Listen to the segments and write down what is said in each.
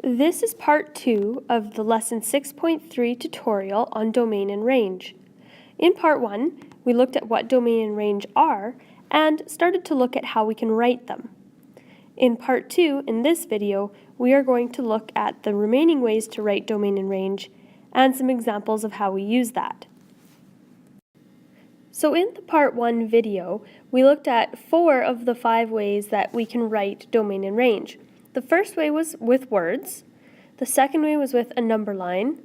This is part 2 of the lesson 6.3 tutorial on domain and range. In part 1, we looked at what domain and range are and started to look at how we can write them. In part 2, in this video, we are going to look at the remaining ways to write domain and range and some examples of how we use that. So in the part 1 video, we looked at 4 of the 5 ways that we can write domain and range. The first way was with words, the second way was with a number line,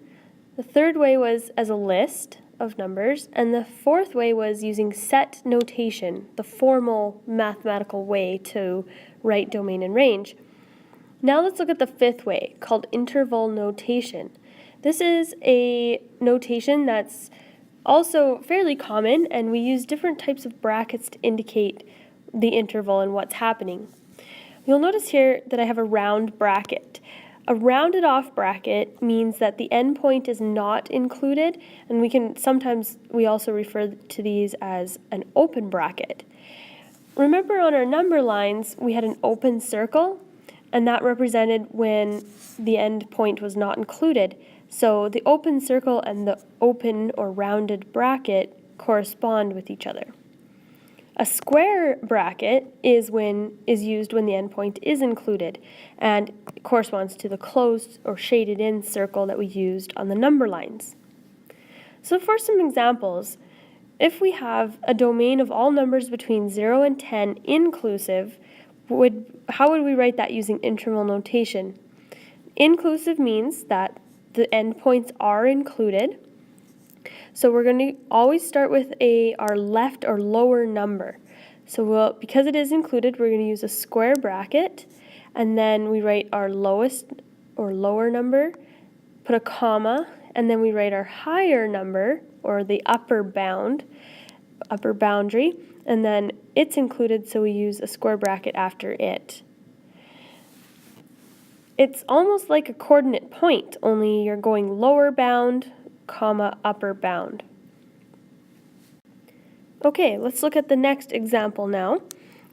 the third way was as a list of numbers, and the fourth way was using set notation, the formal mathematical way to write domain and range. Now let's look at the fifth way, called interval notation. This is a notation that's also fairly common, and we use different types of brackets to indicate the interval and what's happening. You'll notice here that I have a round bracket. A rounded off bracket means that the endpoint is not included, and we also refer to these as an open bracket. Remember on our number lines, we had an open circle, and that represented when the endpoint was not included. So the open circle and the open or rounded bracket correspond with each other. A square bracket is used when the endpoint is included and corresponds to the closed or shaded in circle that we used on the number lines. So for some examples, if we have a domain of all numbers between 0 and 10 inclusive, how would we write that using interval notation? Inclusive means that the endpoints are included. So we're going to always start with our left or lower number. So because it is included, we're going to use a square bracket, and then we write our lowest or lower number, put a comma, and then we write our higher number or the upper boundary, and then it's included, so we use a square bracket after it. It's almost like a coordinate point, only you're going lower bound, comma, upper bound. Okay, let's look at the next example now.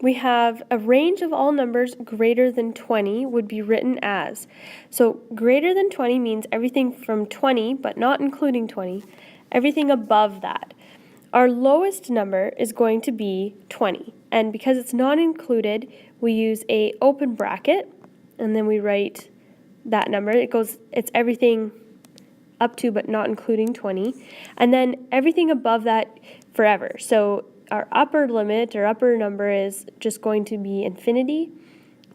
We have a range of all numbers greater than 20 would be written as. So greater than 20 means everything from 20, but not including 20, everything above that. Our lowest number is going to be 20, and because it's not included, we use a open bracket, and then we write that number. It's everything up to but not including 20, and then everything above that forever. So our upper limit or upper number is just going to be infinity,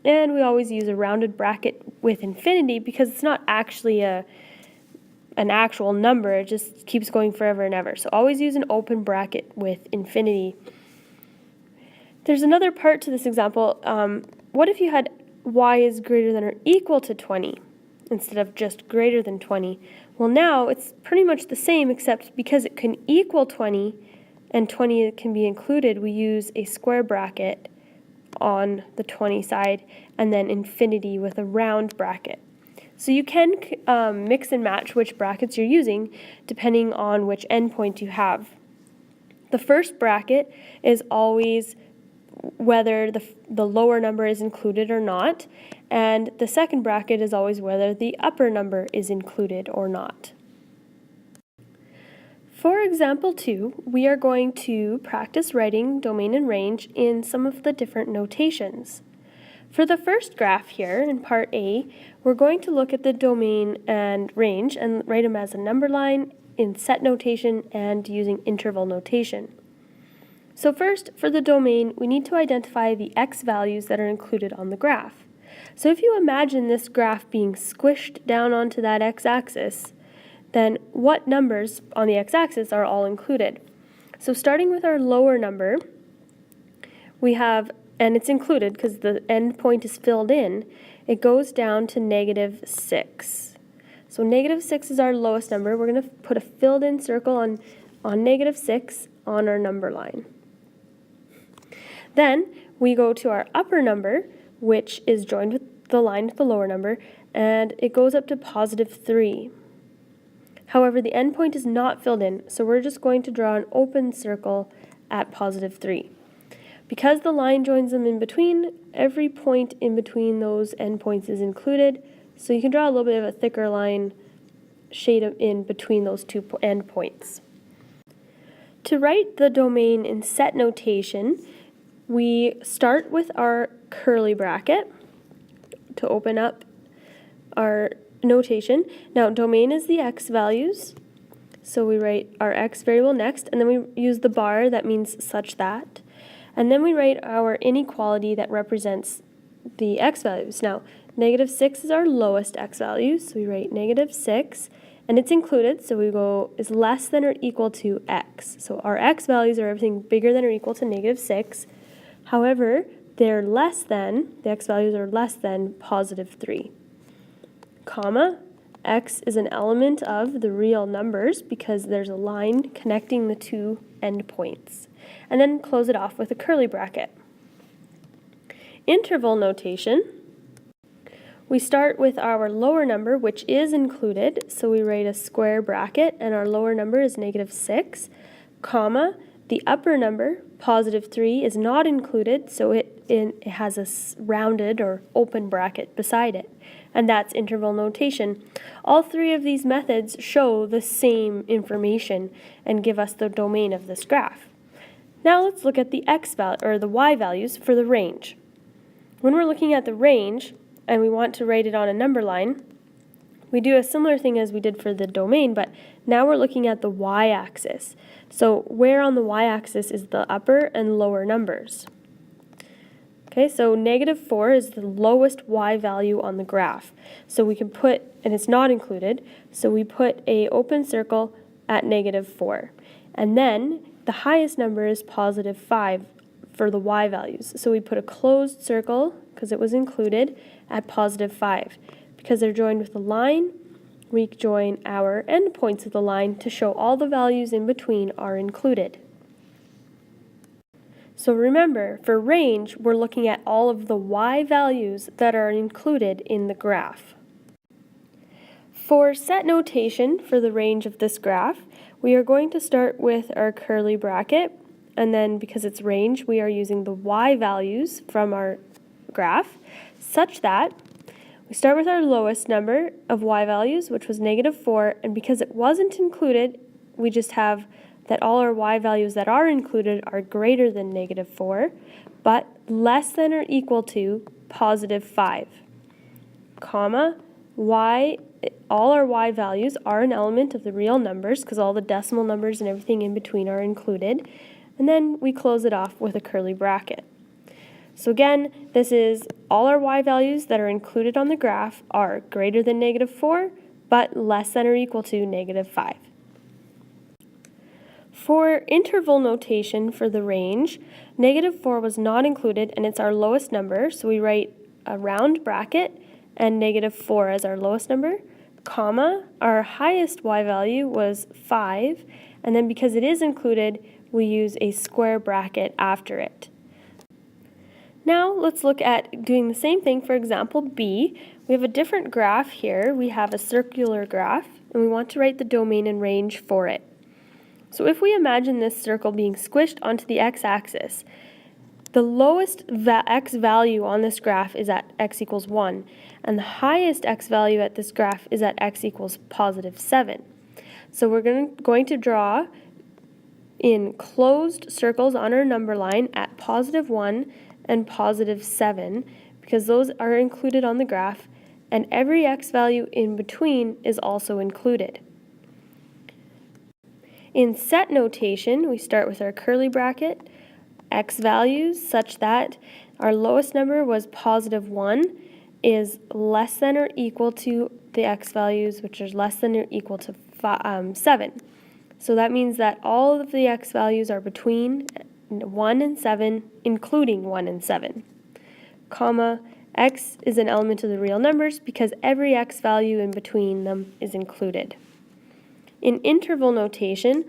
and we always use a rounded bracket with infinity because it's not actually an actual number, it just keeps going forever and ever. So always use an open bracket with infinity. There's another part to this example. What if you had y is greater than or equal to 20 instead of just greater than 20? Well, now it's pretty much the same, except because it can equal 20 and 20 can be included, we use a square bracket on the 20 side and then infinity with a round bracket. So you can mix and match which brackets you're using depending on which endpoint you have. The first bracket is always whether the lower number is included or not, and the second bracket is always whether the upper number is included or not. For example 2, we are going to practice writing domain and range in some of the different notations. For the first graph here in part A, we're going to look at the domain and range and write them as a number line in set notation and using interval notation. So first, for the domain, we need to identify the x values that are included on the graph. So if you imagine this graph being squished down onto that x-axis, then what numbers on the x-axis are all included? So starting with our lower number, we have, and it's included because the endpoint is filled in, it goes down to -6. So -6 is our lowest number. We're going to put a filled in circle on -6 on our number line. Then we go to our upper number, which is joined with the line with the lower number, and it goes up to +3. However, the endpoint is not filled in, so we're just going to draw an open circle at +3. Because the line joins them in between, every point in between those endpoints is included, So you can draw a little bit of a thicker line shade in between those two endpoints. To write the domain in set notation, we start with our curly bracket to open up our notation. Now, domain is the x values, so we write our x variable next, and then we use the bar that means such that, and then we write our inequality that represents the x values. Now, -6 is our lowest x value, so we write -6, and it's included, so we go is less than or equal to x. So our x values are everything bigger than or equal to -6. However, they're less than, the x values are less than +3. Comma, x is an element of the real numbers because there's a line connecting the two endpoints. And then close it off with a curly bracket. Interval notation. We start with our lower number, which is included, so we write a square bracket, and our lower number is -6, comma, the upper number, +3, is not included, so it has a rounded or open bracket beside it, and that's interval notation. All three of these methods show the same information and give us the domain of this graph. Now let's look at the x value or the y values for the range. When we're looking at the range and we want to write it on a number line, we do a similar thing as we did for the domain, but now we're looking at the y-axis. So where on the y-axis is the upper and lower numbers? Okay, so -4 is the lowest y value on the graph. So we can put, and it's not included, so we put a open circle at -4. And then the highest number is +5 for the y values. So we put a closed circle, because it was included, at +5. Because they're joined with a line, we join our endpoints of the line to show all the values in between are included. So remember, for range, we're looking at all of the y values that are included in the graph. For set notation for the range of this graph, we are going to start with our curly bracket, and then because it's range, we are using the y values from our graph, such that we start with our lowest number of y values, which was -4, and because it wasn't included, we just have that all our y values that are included are greater than -4, but less than or equal to +5, comma, all our y values are an element of the real numbers because all the decimal numbers and everything in between are included, and then we close it off with a curly bracket. So again, this is all our y values that are included on the graph are greater than -4, but less than or equal to -5. For interval notation for the range, -4 was not included and it's our lowest number, so we write a round bracket and -4 as our lowest number, comma, our highest y value was 5, and then because it is included, we use a square bracket after it. Now let's look at doing the same thing for example B. We have a different graph here. We have a circular graph, and we want to write the domain and range for it. So if we imagine this circle being squished onto the x-axis, the lowest x value on this graph is at x equals 1, and the highest x value at this graph is at x equals +7. So we're going to draw in closed circles on our number line at +1 and +7 because those are included on the graph, and every x value in between is also included. In set notation, we start with our curly bracket, x values, such that our lowest number was +1 is less than or equal to the x values, which is less than or equal to 7. So that means that all of the x values are between 1 and 7, including 1 and 7, comma, x is an element of the real numbers because every x value in between them is included. In interval notation,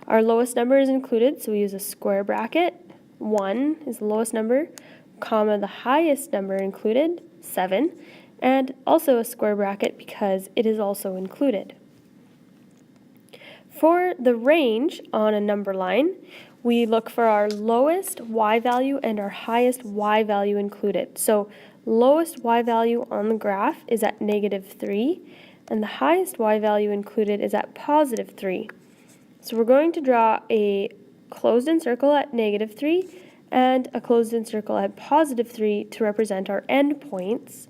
our lowest number is included, so we use a square bracket. 1 is the lowest number, comma, the highest number included, 7, and also a square bracket because it is also included. For the range on a number line, we look for our lowest y value and our highest y value included. So lowest y value on the graph is at -3, and the highest y value included is at +3. So we're going to draw a closed-in circle at -3 and a closed-in circle at +3 to represent our endpoints.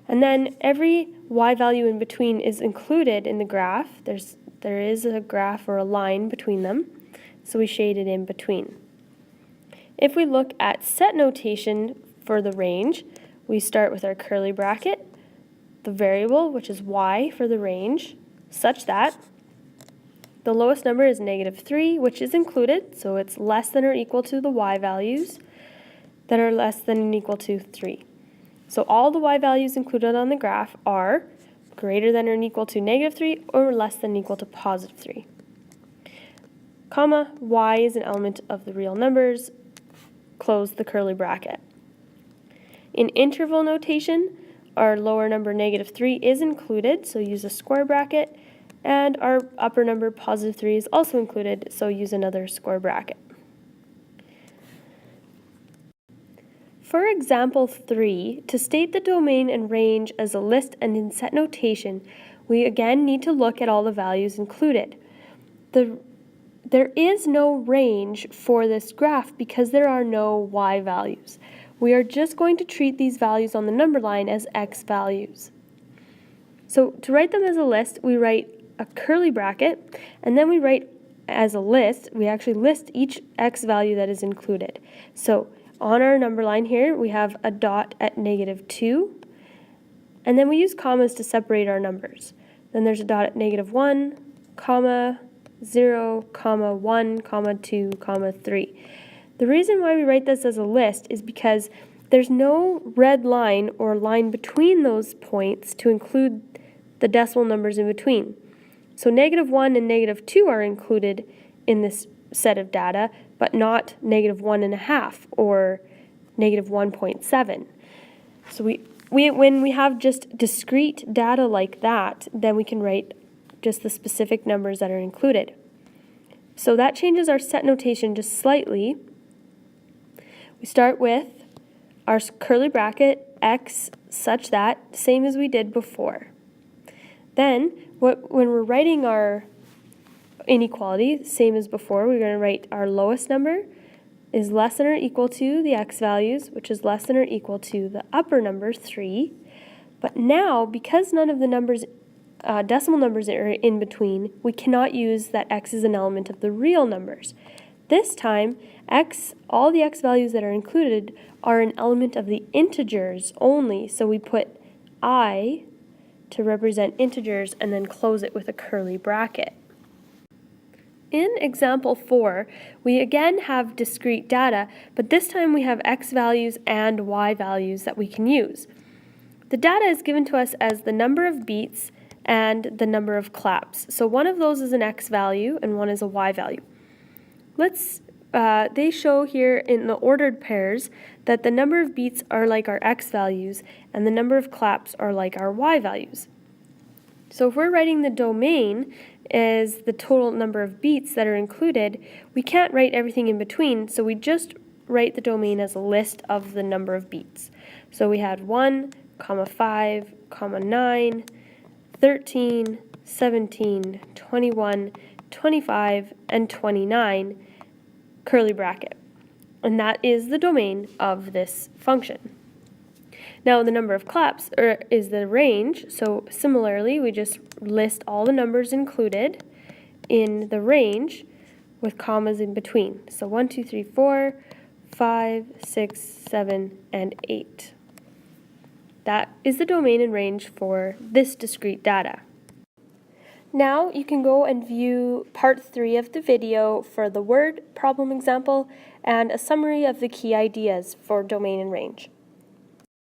And then every y value in between is included in the graph. There is a graph or a line between them, so we shade it in between. If we look at set notation for the range, we start with our curly bracket, the variable, which is y for the range, such that the lowest number is -3, which is included, so it's less than or equal to the y values that are less than or equal to 3. So all the y values included on the graph are greater than or equal to -3 or less than or equal to +3. Comma, y is an element of the real numbers, close the curly bracket. In interval notation, our lower number -3 is included, so use a square bracket, and our upper number +3 is also included, so use another square bracket. For example 3, to state the domain and range as a list and in set notation, we again need to look at all the values included. There is no range for this graph because there are no y values. We are just going to treat these values on the number line as x values. So to write them as a list, we write a curly bracket, and then we write as a list, we actually list each x value that is included. So on our number line here, we have a dot at -2, and then we use commas to separate our numbers. Then there's a dot at -1, comma, 0, comma, 1, comma, 2, comma, 3. The reason why we write this as a list is because there's no red line or line between those points to include the decimal numbers in between. So -1 and -2 are included in this set of data, but not -1.5 or -1.7. So when we have just discrete data like that, then we can write just the specific numbers that are included. So that changes our set notation just slightly. We start with our curly bracket, x such that, same as we did before. Then, when we're writing our inequality, same as before, we're going to write our lowest number is less than or equal to the x values, which is less than or equal to the upper number, 3. But now, because none of the numbers, decimal numbers are in between, we cannot use that x is an element of the real numbers. This time, all the x values that are included are an element of the integers only, so we put I to represent integers and then close it with a curly bracket. In example 4, we again have discrete data, but this time we have x values and y values that we can use. The data is given to us as the number of beats and the number of claps. So one of those is an x value and one is a y value. They show here in the ordered pairs that the number of beats are like our x values and the number of claps are like our y values. So if we're writing the domain as the total number of beats that are included, we can't write everything in between, so we just write the domain as a list of the number of beats. So we had 1, 5, 9, 13, 17, 21, 25, and 29, curly bracket. And that is the domain of this function. Now the number of claps is the range, so similarly we just list all the numbers included in the range with commas in between. So 1, 2, 3, 4, 5, 6, 7, and 8. That is the domain and range for this discrete data. Now you can go and view part 3 of the video for the word problem example and a summary of the key ideas for domain and range.